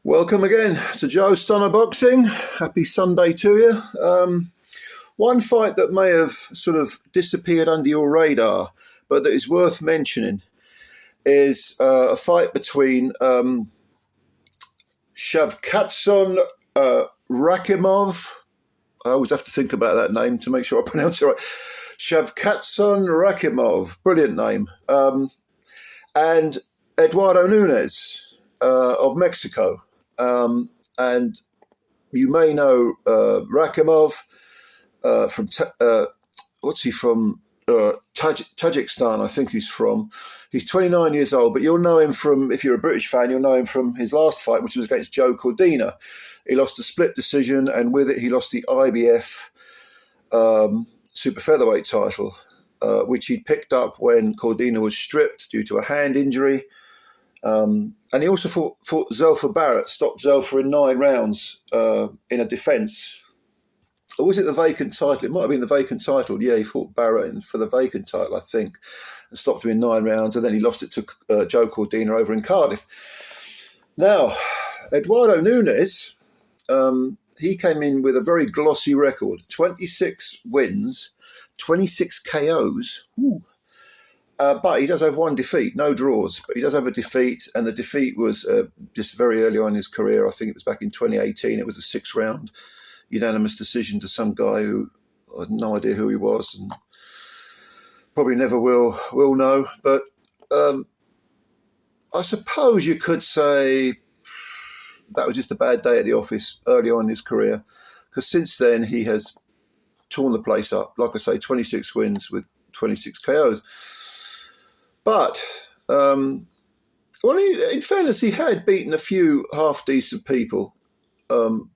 Welcome again to Joe Stunner Boxing. Happy Sunday to you. One fight that may have sort of disappeared under your radar, but that is worth mentioning, is a fight between Shavkatdzhon Rakhimov. I always have to think about that name to make sure I pronounce it right. Shavkatdzhon Rakhimov, brilliant name. And Eduardo Nunez of Mexico. And you may know Rakhimov from what's he from? Tajikistan, I think he's from. He's 29 years old, but you'll know him from, if you're a British fan, you'll know him from his last fight, which was against Joe Cordina. He lost a split decision, and with it, he lost the IBF super-featherweight title, which he'd picked up when Cordina was stripped due to a hand injury. And he also fought Zelfa Barrett, stopped Zelfa in 9 rounds in a defence. Or was it the vacant title? It might have been the vacant title. Yeah, he fought Barrett for the vacant title, I think, and stopped him in 9 rounds. And then he lost it to Joe Cordina over in Cardiff. Now, Eduardo Nunez, he came in with a very glossy record. 26 wins, 26 KOs. Ooh. But he does have one defeat, no draws, but he does have a defeat, and the defeat was just very early on in his career. I think it was back in 2018. It was a 6-round unanimous decision to some guy who I had no idea who he was and probably never will know. But I suppose you could say that was just a bad day at the office early on in his career, because since then he has torn the place up. Like I say, 26 wins with 26 KOs. But, in fairness, he had beaten a few half-decent people, that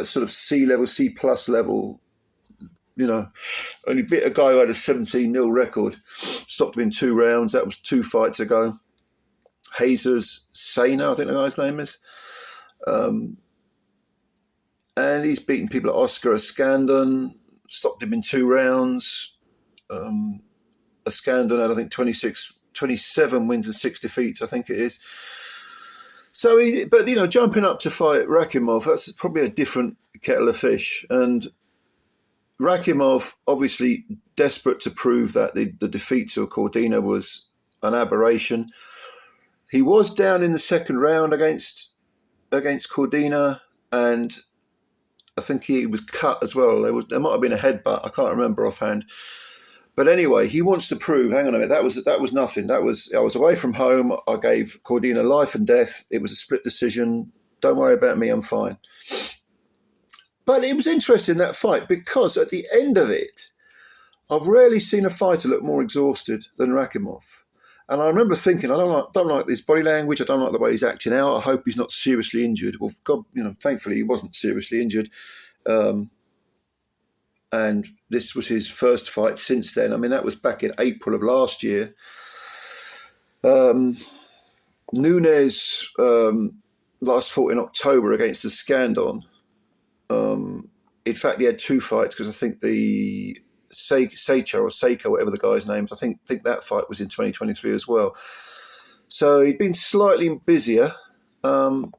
sort of C-level, C-plus level, only beat a guy who had a 17-0 record, stopped him in 2 rounds. That was 2 fights ago. Jesus Sena, I think the guy's name is. And he's beaten people like Oscar Escandon, stopped him in 2 rounds. Escandon had, I think, 27 wins and 6 defeats, I think it is. So, jumping up to fight Rakhimov, that's probably a different kettle of fish. And Rakhimov, obviously desperate to prove that the defeat to Cordina was an aberration. He was down in the second round against Cordina, and I think he was cut as well. There might have been a headbutt. I can't remember offhand. But anyway, he wants to prove, hang on a minute, that was nothing. I was away from home. I gave Cordina life and death. It was a split decision. Don't worry about me, I'm fine. But it was interesting, that fight, because at the end of it, I've rarely seen a fighter look more exhausted than Rakhimov. And I remember thinking, I don't like his body language. I don't like the way he's acting out. I hope he's not seriously injured. Well, God, thankfully he wasn't seriously injured. And this was his first fight since then. I mean, that was back in April of last year. Nunez last fought in October against Escandon. In fact, he had 2 fights, because I think the Seiko, whatever the guy's name is, I think that fight was in 2023 as well. So he'd been slightly busier. But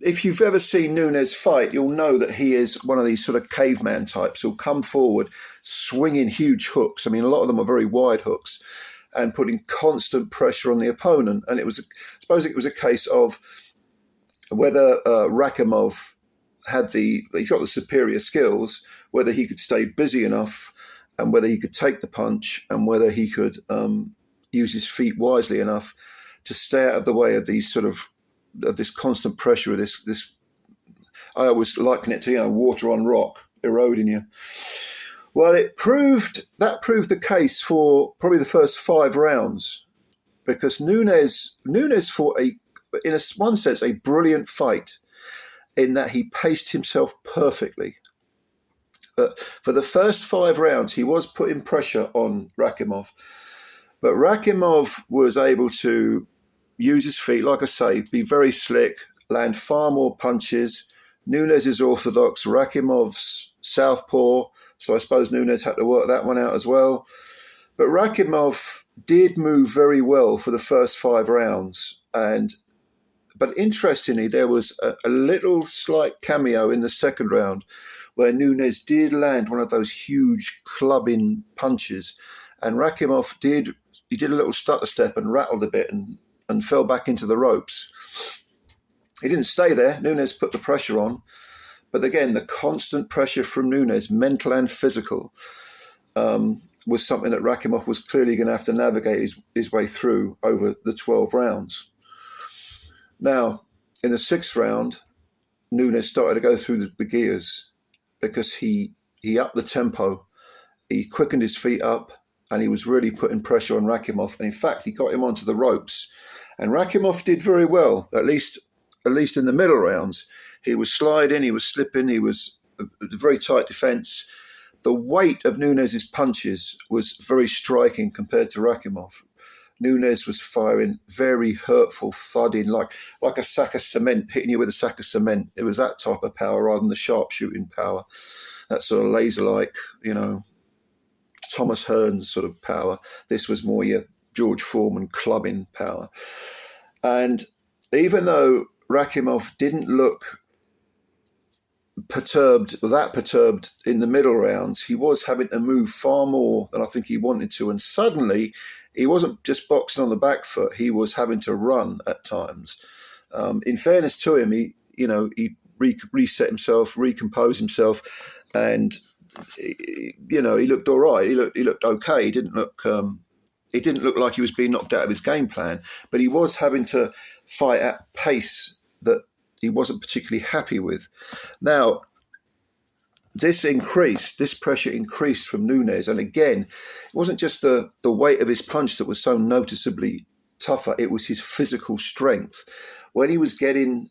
if you've ever seen Nunez fight, you'll know that he is one of these sort of caveman types who'll come forward swinging huge hooks. I mean, a lot of them are very wide hooks, and putting constant pressure on the opponent. And I suppose it was a case of whether Rakhimov he's got the superior skills, whether he could stay busy enough, and whether he could take the punch, and whether he could use his feet wisely enough to stay out of the way of these of this constant pressure, this I always liken it to, water on rock eroding you. Well, that proved the case for probably the first 5 rounds, because Nunez fought in one sense a brilliant fight, in that he paced himself perfectly. For the first 5 rounds, he was putting pressure on Rakhimov, but Rakhimov was able to use his feet, like I say, be very slick, land far more punches. Nunez is orthodox, Rakhimov's southpaw, so I suppose Nunez had to work that one out as well. But Rakhimov did move very well for the first 5 rounds. But interestingly, there was a little slight cameo in the second round where Nunez did land one of those huge clubbing punches, and Rakhimov did a little stutter step and rattled a bit and fell back into the ropes. He didn't stay there. Nunez put the pressure on, but again, the constant pressure from Nunez, mental and physical, was something that Rakhimov was clearly going to have to navigate his way through over the 12 rounds. Now, in the 6th round, Nunez started to go through the gears because he upped the tempo, he quickened his feet up, and he was really putting pressure on Rakhimov. And in fact, he got him onto the ropes. And Rakhimov did very well, at least in the middle rounds. He was sliding, he was slipping, he was a very tight defense. The weight of Nunez's punches was very striking compared to Rakhimov. Nunez was firing very hurtful, thudding, like a sack of cement, hitting you with a sack of cement. It was that type of power rather than the sharpshooting power, that sort of laser-like, Thomas Hearns sort of power. This was more your George Foreman clubbing power. And even though Rakhimov didn't look perturbed in the middle rounds, he was having to move far more than I think he wanted to. And suddenly, he wasn't just boxing on the back foot; he was having to run at times. In fairness to him, he reset himself, recomposed himself, and he looked all right. He looked okay. He didn't look like he was being knocked out of his game plan, but he was having to fight at pace that he wasn't particularly happy with. Now, this pressure increased from Nunez. And again, it wasn't just the weight of his punch that was so noticeably tougher, it was his physical strength. When he was getting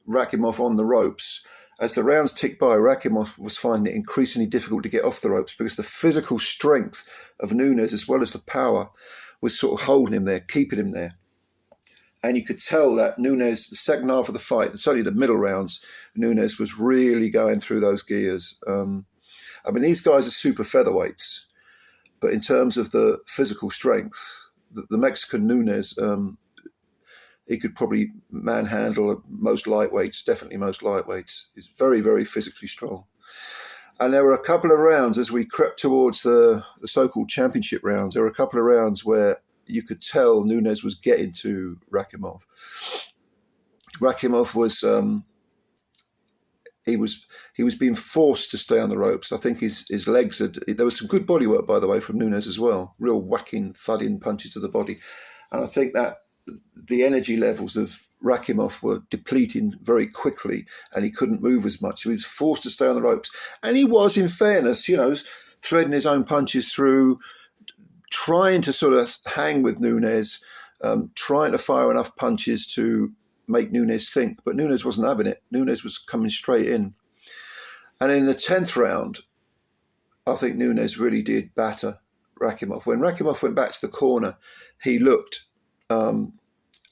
Rakhimov on the ropes, as the rounds ticked by, Rakhimov was finding it increasingly difficult to get off the ropes because the physical strength of Nunez, as well as the power, was sort of holding him there, keeping him there. And you could tell that Nunez, the second half of the fight, certainly the middle rounds, Nunez was really going through those gears. These guys are super featherweights, but in terms of the physical strength, the Mexican Nunez, he could probably manhandle most lightweights, definitely most lightweights. He's very, very physically strong. And there were a couple of rounds as we crept towards the so-called championship rounds. There were a couple of rounds where you could tell Nunez was getting to Rakhimov. Rakhimov was he was being forced to stay on the ropes. I think his legs there was some good body work, by the way, from Nunez as well. Real whacking, thudding punches to the body. And I think that the energy levels of Rakhimov were depleting very quickly and he couldn't move as much. So he was forced to stay on the ropes. And he was, in fairness, threading his own punches through, trying to sort of hang with Nunez, trying to fire enough punches to make Nunez think. But Nunez wasn't having it. Nunez was coming straight in. And in the 10th round, I think Nunez really did batter Rakhimov. When Rakhimov went back to the corner, he looked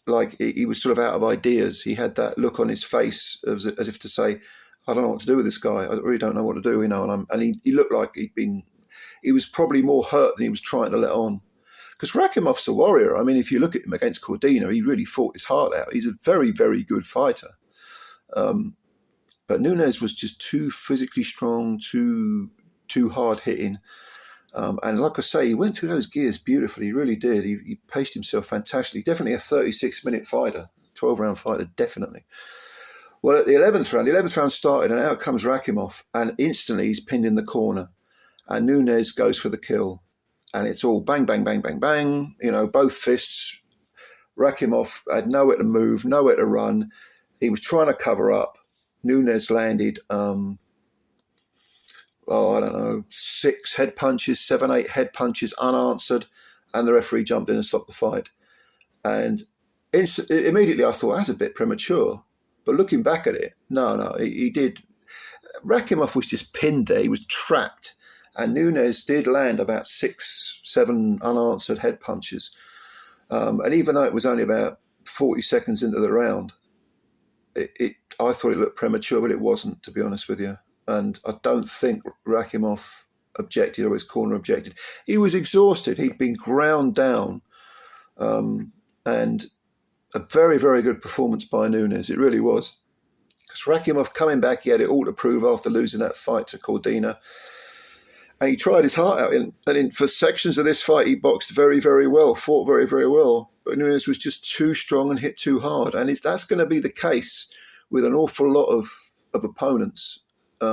like he was sort of out of ideas. He had that look on his face as if to say, I don't know what to do with this guy. I really don't know what to do, And he looked like he was probably more hurt than he was trying to let on. Because Rakhimov's a warrior. If you look at him against Cordina, he really fought his heart out. He's a very, very good fighter. But Nunez was just too physically strong, too hard hitting. And like I say, he went through those gears beautifully. He really did. He paced himself fantastically. Definitely a 36-minute fighter, 12-round fighter, definitely. Well, at the 11th round started, and out comes Rakhimov, and instantly he's pinned in the corner. And Nunez goes for the kill. And it's all bang, bang, bang, bang, bang. Both fists. Rakhimov had nowhere to move, nowhere to run. He was trying to cover up. Nunez landed, 6 head punches, 7, 8 head punches unanswered. And the referee jumped in and stopped the fight. And immediately I thought, that's a bit premature. But looking back at it, no, he did. Rakhimov was just pinned there. He was trapped. And Nunez did land about 6, 7 unanswered head punches. And even though it was only about 40 seconds into the round, I thought it looked premature, but it wasn't, to be honest with you. And I don't think Rakhimov objected, or his corner objected. He was exhausted. He'd been ground down, and a very, very good performance by Nunez. It really was. Because Rakhimov coming back, he had it all to prove after losing that fight to Cordina. And he tried his heart out. For sections of this fight, he boxed very, very well, fought very, very well. But Nunez was just too strong and hit too hard. And that's going to be the case with an awful lot of opponents.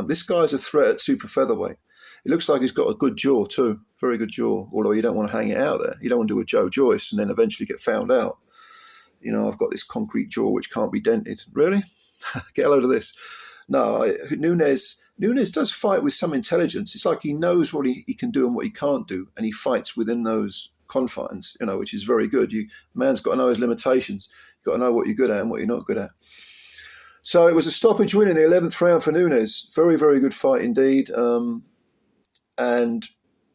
This guy's a threat at super featherweight. It looks like he's got a good jaw too, very good jaw, although you don't want to hang it out there. You don't want to do a Joe Joyce and then eventually get found out. You know, I've got this concrete jaw which can't be dented. Really? Get a load of this. No, Nunez does fight with some intelligence. It's like he knows what he can do and what he can't do, and he fights within those confines, you know, which is very good. Man's got to know his limitations. You've got to know what you're good at and what you're not good at. So it was a stoppage win in the 11th round for Nunez. Very, very good fight indeed. And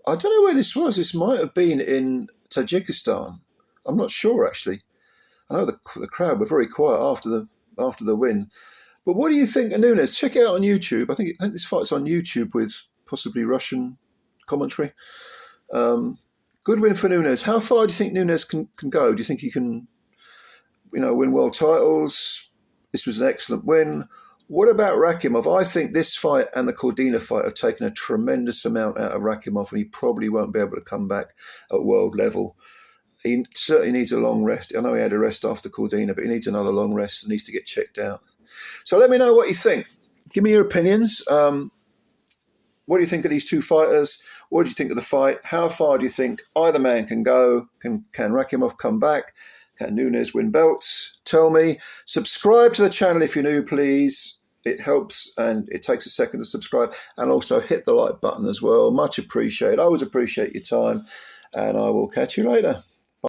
I don't know where this was. This might have been in Tajikistan. I'm not sure, actually. I know the crowd were very quiet after the win. But what do you think of Nunez? Check it out on YouTube. I think this fight's on YouTube with possibly Russian commentary. Good win for Nunez. How far do you think Nunez can go? Do you think he can, win world titles? This was an excellent win. What about Rakhimov? I think this fight and the Cordina fight have taken a tremendous amount out of Rakhimov, and he probably won't be able to come back at world level. He certainly needs a long rest. I know he had a rest after Cordina, but he needs another long rest and needs to get checked out. So let me know what you think. Give me your opinions. What do you think of these two fighters? What do you think of the fight? How far do you think either man can go? Can Rakhimov come back? Can Nunez win belts? Tell me. Subscribe to the channel if you're new, please. It helps, and it takes a second to subscribe. And also hit the like button as well. Much appreciated. I always appreciate your time, and I will catch you later.